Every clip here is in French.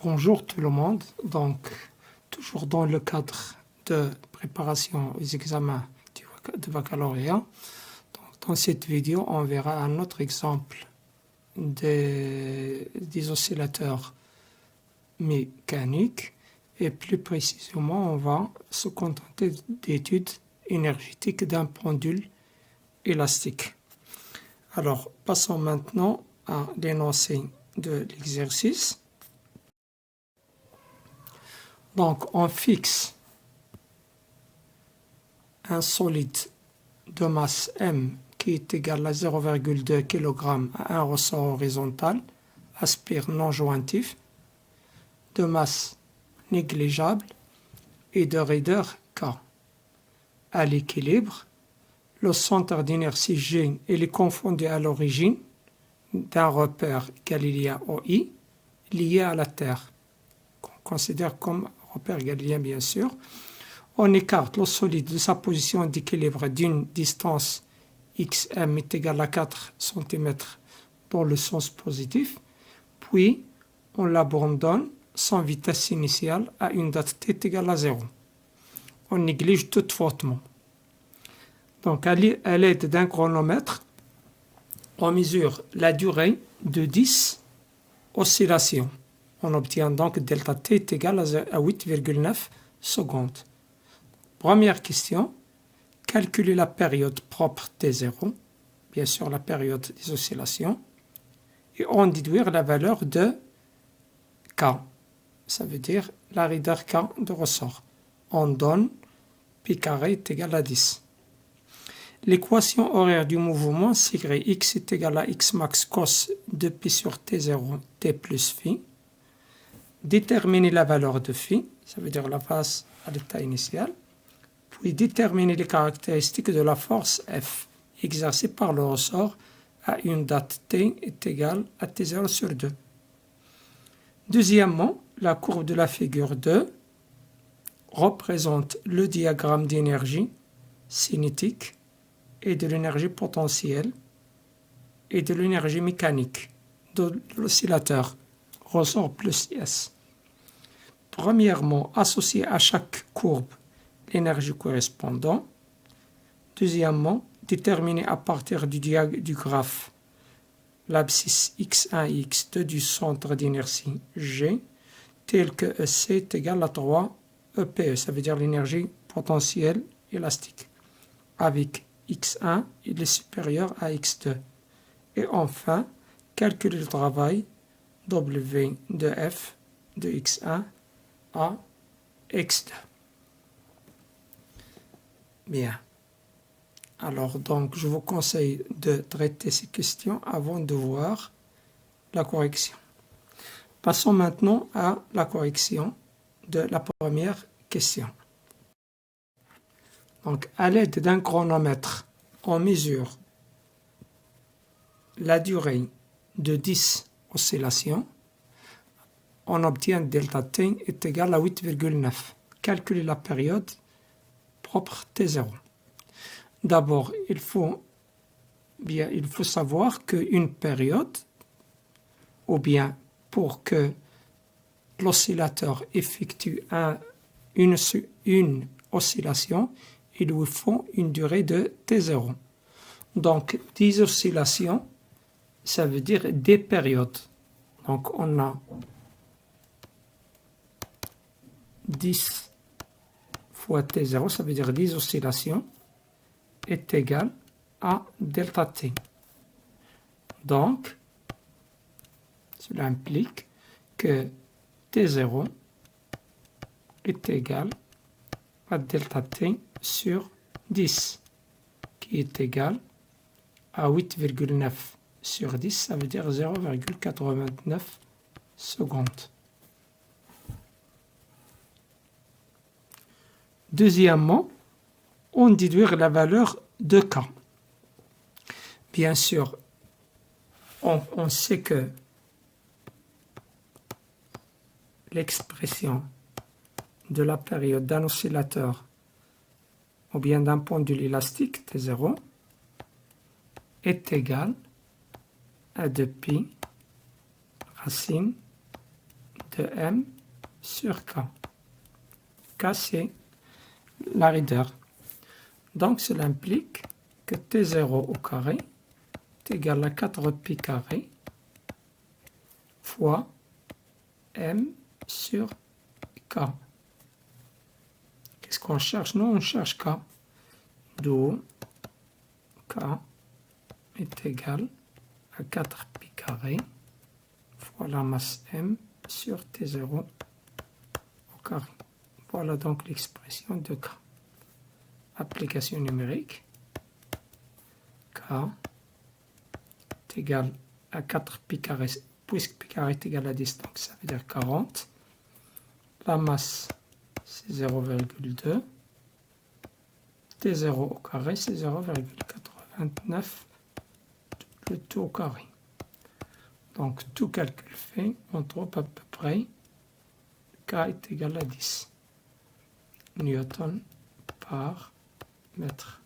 Bonjour tout le monde, donc toujours dans le cadre de préparation aux examens de baccalauréat. Donc, dans cette vidéo, on verra un autre exemple des oscillateurs mécaniques et plus précisément, on va se contenter d'études énergétiques d'un pendule élastique. Alors, passons maintenant à l'énoncé de l'exercice. Donc, on fixe un solide de masse M qui est égal à 0,2 kg à un ressort horizontal, aspire non jointif, de masse négligeable et de raideur K. À l'équilibre, le centre d'inertie G est confondu à l'origine d'un repère galiléen OI lié à la Terre, qu'on considère comme repère galiléen bien sûr. On écarte le solide de sa position d'équilibre d'une distance xm est égale à 4 cm dans le sens positif, puis on l'abandonne sans vitesse initiale à une date t égale à 0. On néglige tout frottement. Donc à l'aide d'un chronomètre, on mesure la durée de 10 oscillations. On obtient donc delta t est égal à 8,9 secondes. Première question, calculer la période propre T0, bien sûr la période des oscillations, et en déduire la valeur de K, ça veut dire la raideur K de ressort. On donne pi carré est égal à 10. L'équation horaire du mouvement, c'est x est égal à x max cos de pi sur T0, T plus phi. Déterminer la valeur de phi, ça veut dire la phase à l'état initial. Puis déterminer les caractéristiques de la force F exercée par le ressort à une date t est égale à t0 sur 2. Deuxièmement, la courbe de la figure 2 représente le diagramme d'énergie cinétique et de l'énergie potentielle et de l'énergie mécanique de l'oscillateur ressort plus S. Premièrement, associer à chaque courbe l'énergie correspondante. Deuxièmement, déterminer à partir du graphe l'abscisse x1 et x2 du centre d'inertie G tel que EC est égal à 3 EPE, ça veut dire l'énergie potentielle élastique, avec x1 il est supérieur à x2. Et enfin, calculer le travail W de F de x1 à x2. Bien. Alors, donc, je vous conseille de traiter ces questions avant de voir la correction. Passons maintenant à la correction de la première question. Donc, à l'aide d'un chronomètre, on mesure la durée de 10 oscillations. On obtient delta t est égal à 8,9. Calculer la période propre T0. D'abord, il faut savoir qu'une période, ou bien pour que l'oscillateur effectue une oscillation, il lui faut une durée de T0. Donc, 10 oscillations, ça veut dire des périodes. Donc, on a 10 fois T0, ça veut dire 10 oscillations, est égal à delta t. Donc, cela implique que T0 est égal à delta t sur 10, qui est égal à 8,9 sur 10, ça veut dire 0,89 secondes. Deuxièmement, on déduire la valeur de K. Bien sûr, on sait que l'expression de la période d'un oscillateur ou bien d'un pendule élastique T0 est égale à 2pi racine de M sur K. K, c'est la raideur. Donc, cela implique que T0 au carré est égal à 4pi carré fois M sur K. Qu'est-ce qu'on cherche? Nous, on cherche K. D'où K est égal à 4pi carré fois la masse M sur T0 au carré. Voilà donc l'expression de K. Application numérique. K est égal à 4pi carré, puisque pi carré est égal à 10, donc ça veut dire 40. La masse, c'est 0,2. T0 au carré, c'est 0,89, le tout au carré. Donc, tout calcul fait, on trouve à peu près K est égal à 10 newton par mètre.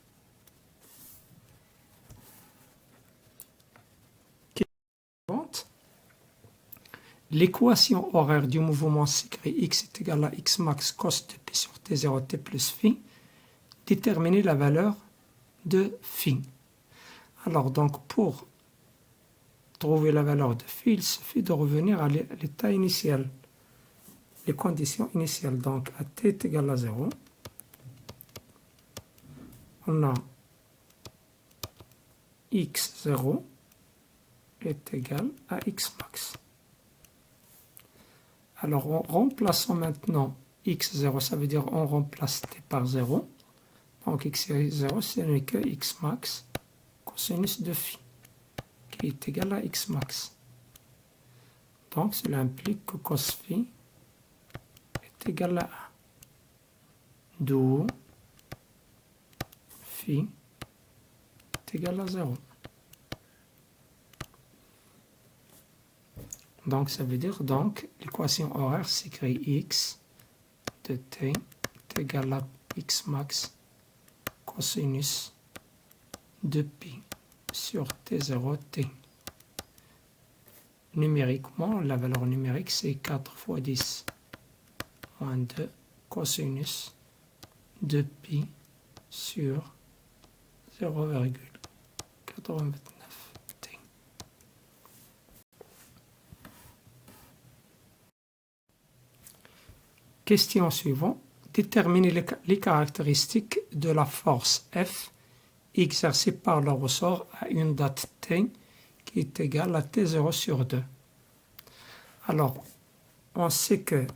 L'équation horaire du mouvement s'écrit x est égal à x max cos de p sur t0 t plus phi. Déterminer la valeur de phi. Alors, donc, pour trouver la valeur de phi, il suffit de revenir à l'état initial, les conditions initiales. Donc, à t est égal à 0, on a x0 est égal à x max. Alors, en remplaçant maintenant x0, ça veut dire on remplace t par 0. Donc, x0, ce n'est que x max cosinus de phi, qui est égal à x max. Donc, cela implique que cos phi est égal à 1. D'où phi est égal à 0. Donc, ça veut dire, donc, l'équation horaire s'écrit x de t est égal à x max cosinus de pi sur t0 t. Numériquement, la valeur numérique, c'est 4 fois 10 moins 2 cosinus de pi sur 0,89 t. Question suivante. Déterminer les caractéristiques de la force F exercée par le ressort à une date t qui est égale à t0 sur 2. Alors, on sait que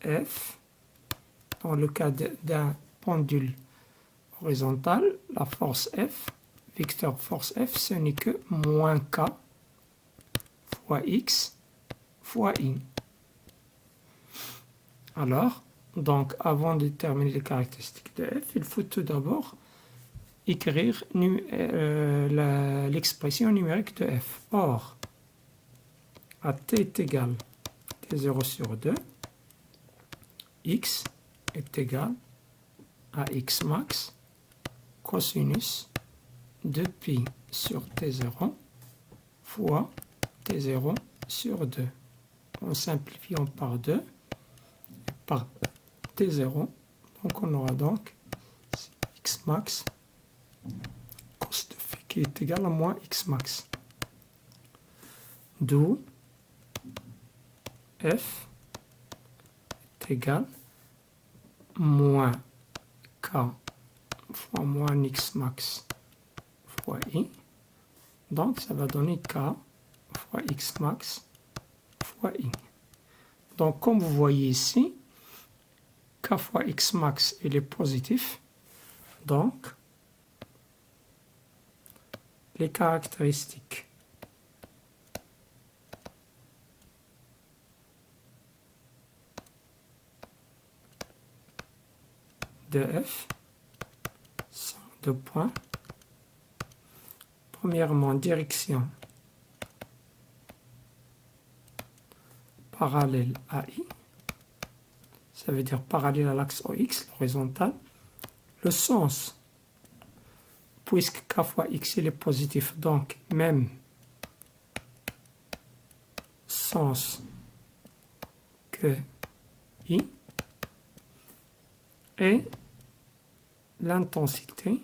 F, dans le cas d'un pendule horizontal, la force F, vecteur force F, ce n'est que moins K fois X fois I. Alors, donc, avant de déterminer les caractéristiques de F, il faut tout d'abord écrire l'expression numérique de F. Or, à t est égal à t0 sur 2, x est égal à x max cosinus de pi sur t0 fois t0 sur 2. En simplifiant par 2, par t0, donc on aura donc x max cos de phi qui est égal à moins x max. D'où f est égal à moins k fois moins x max fois i. Donc ça va donner k fois x max fois i. Donc comme vous voyez ici, k fois x max il est positif. Donc les caractéristiques de f sont 2 points. Premièrement, direction parallèle à i, ça veut dire parallèle à l'axe OX, l'horizontal. Le sens, puisque k fois x il est positif, donc même puissance que I et l'intensité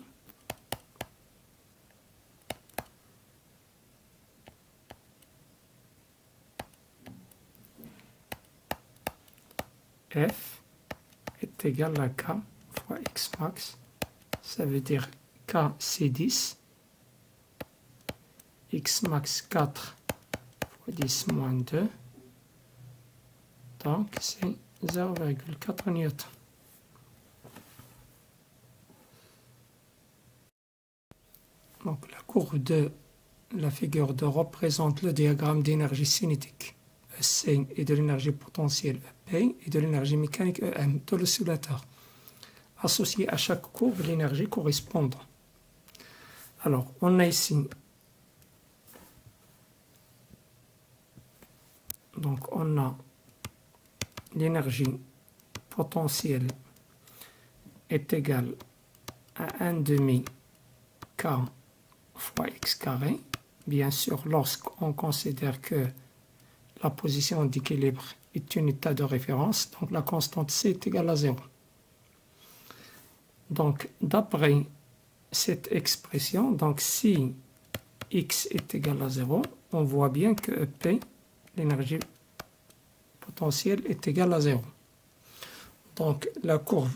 F est égal à K fois X max. Ça veut dire K c'est 10, X max 4 fois 10 moins 2, donc c'est 0,4 newton. Donc la courbe de la figure 2 représente le diagramme d'énergie cinétique EC et de l'énergie potentielle EP et de l'énergie mécanique EM de l'oscillateur, associé à chaque courbe l'énergie correspondante. Alors on a ici donc on a l'énergie potentielle est égale à 1 demi K fois x carré, bien sûr lorsqu'on considère que la position d'équilibre est un état de référence, donc la constante C est égale à 0. Donc d'après cette expression, donc si x est égal à 0, on voit bien que EP, l'énergie potentielle, est égale à 0. Donc la courbe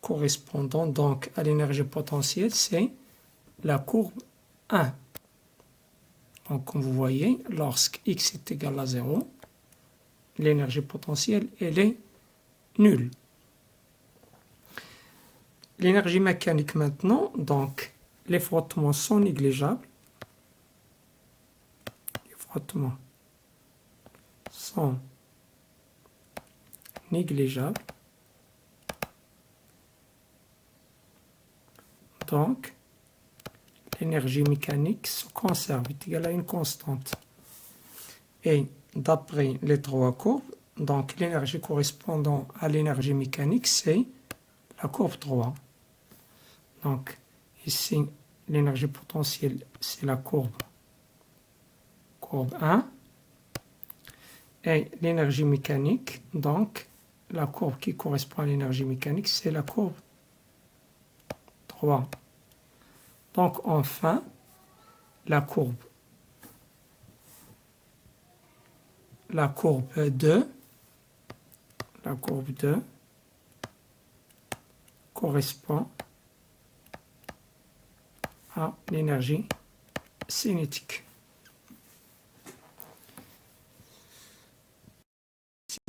correspondant donc à l'énergie potentielle, c'est la courbe 1. Donc comme vous voyez, lorsque x est égal à 0, l'énergie potentielle, elle est nulle. L'énergie mécanique maintenant, donc les frottements sont négligeables. Les frottements sont négligeables. Donc, l'énergie mécanique se conserve, est égale à une constante. Et d'après les trois courbes, donc l'énergie correspondant à l'énergie mécanique, c'est la courbe 3. Donc, ici, l'énergie potentielle, c'est la courbe 1. Et l'énergie mécanique, donc, la courbe qui correspond à l'énergie mécanique, c'est la courbe 3. Donc, enfin, la courbe 2 correspond à l'énergie cinétique.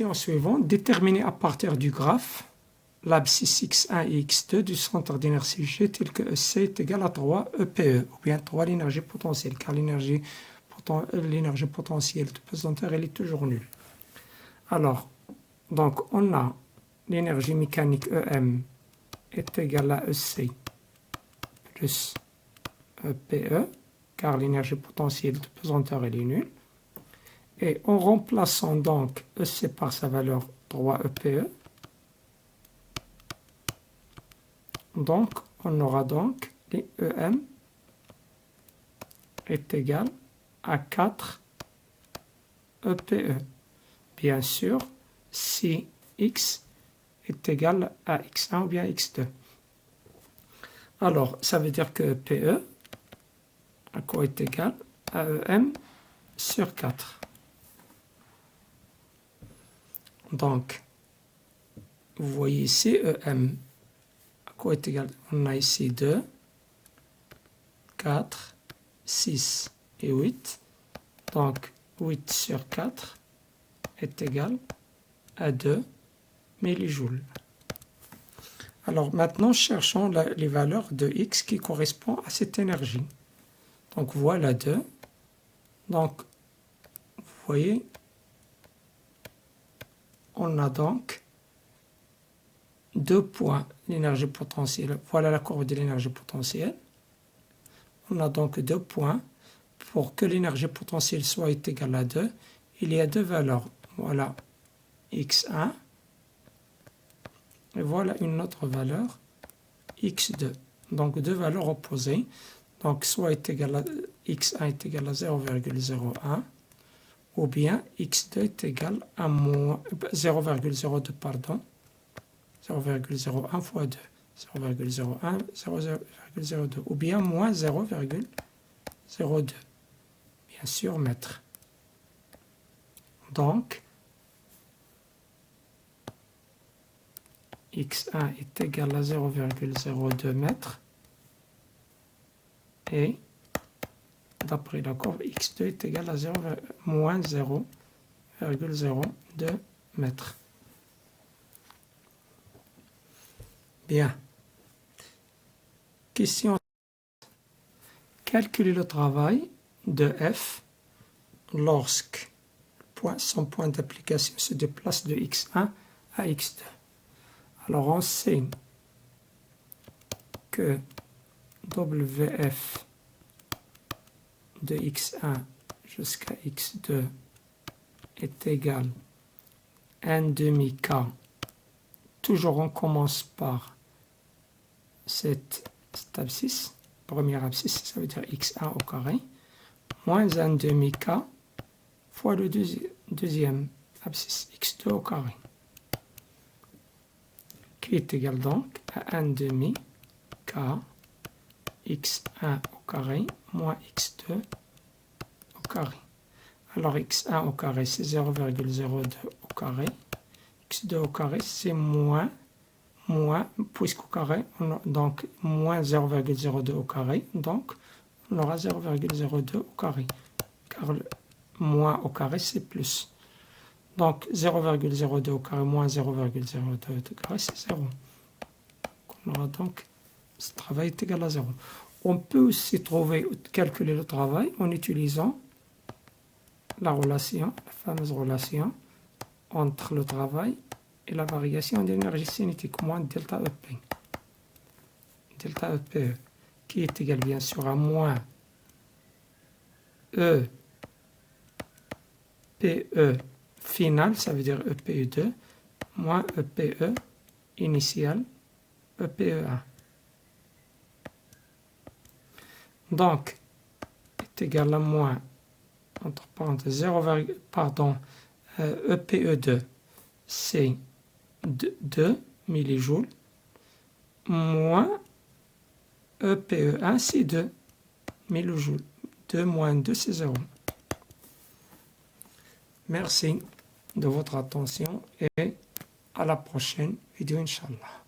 En suivant, déterminer à partir du graphe l'abscisse x1 et x2 du centre d'inertie G tel que EC est égal à 3 EPE, ou bien 3 l'énergie potentielle, car l'énergie potentielle de pesanteur, elle est toujours nulle. Alors, donc on a l'énergie mécanique EM est égale à EC plus EPE, car l'énergie potentielle de pesanteur, elle est nulle. Et en remplaçant donc EC par sa valeur 3 EPE, donc on aura donc les EM est égal à 4 EPE. Bien sûr, si x est égal à x1 ou bien x2. Alors, ça veut dire que EPE à quoi est égal à EM sur 4. Donc, vous voyez ici EM à quoi est égal. On a ici 2, 4, 6 et 8. Donc, 8 sur 4 est égal à 2 millijoules. Alors maintenant, cherchons les valeurs de x qui correspondent à cette énergie. Donc voilà 2. Donc, vous voyez, on a donc 2 points l'énergie potentielle. Voilà la courbe de l'énergie potentielle. On a donc 2 points. Pour que l'énergie potentielle soit égale à 2, il y a 2 valeurs. Voilà x1 et voilà une autre valeur x2. Donc 2 valeurs opposées. Donc soit est égal à x1 est égal à 0,01 ou bien x2 est égal à 0,02, pardon, 0,01 fois 2, 0,01, 0,02, ou bien moins 0,02, bien sûr mètres. Donc, x1 est égal à 0,02 mètres et d'après la courbe, x2 est égal à moins 0,02 mètres. Bien. Question. Calculer le travail de F lorsque son point d'application se déplace de x1 à x2. Alors on sait que WF de x1 jusqu'à x2 est égal à 1 demi K. Toujours on commence par cette abscisse, première abscisse, ça veut dire x1 au carré, moins 1 demi K fois le deuxième abscisse, x2 au carré, qui est égal donc à 1 demi K x1 au carré moins x2 au carré. Alors x1 au carré c'est 0,02 au carré, x2 au carré c'est moins, puisqu'au carré, donc moins 0,02 au carré, donc on aura 0,02 au carré, car le moins au carré c'est plus. Donc 0,02 au carré moins 0,02 au carré c'est 0. On aura donc ce travail est égal à 0. On peut aussi calculer le travail en utilisant la fameuse relation entre le travail et la variation d'énergie cinétique, moins delta EP. Delta EPE, qui est égal bien sûr à moins E PE final, ça veut dire EPE2, moins EPE initial, EPE1. Donc, est égal à moins, entre parenthèses, EPE2, c'est 2 millijoules, moins EPE1, c'est 2 millijoules. 2 moins 2, c'est 0. Merci de votre attention et à la prochaine vidéo, Inch'Allah.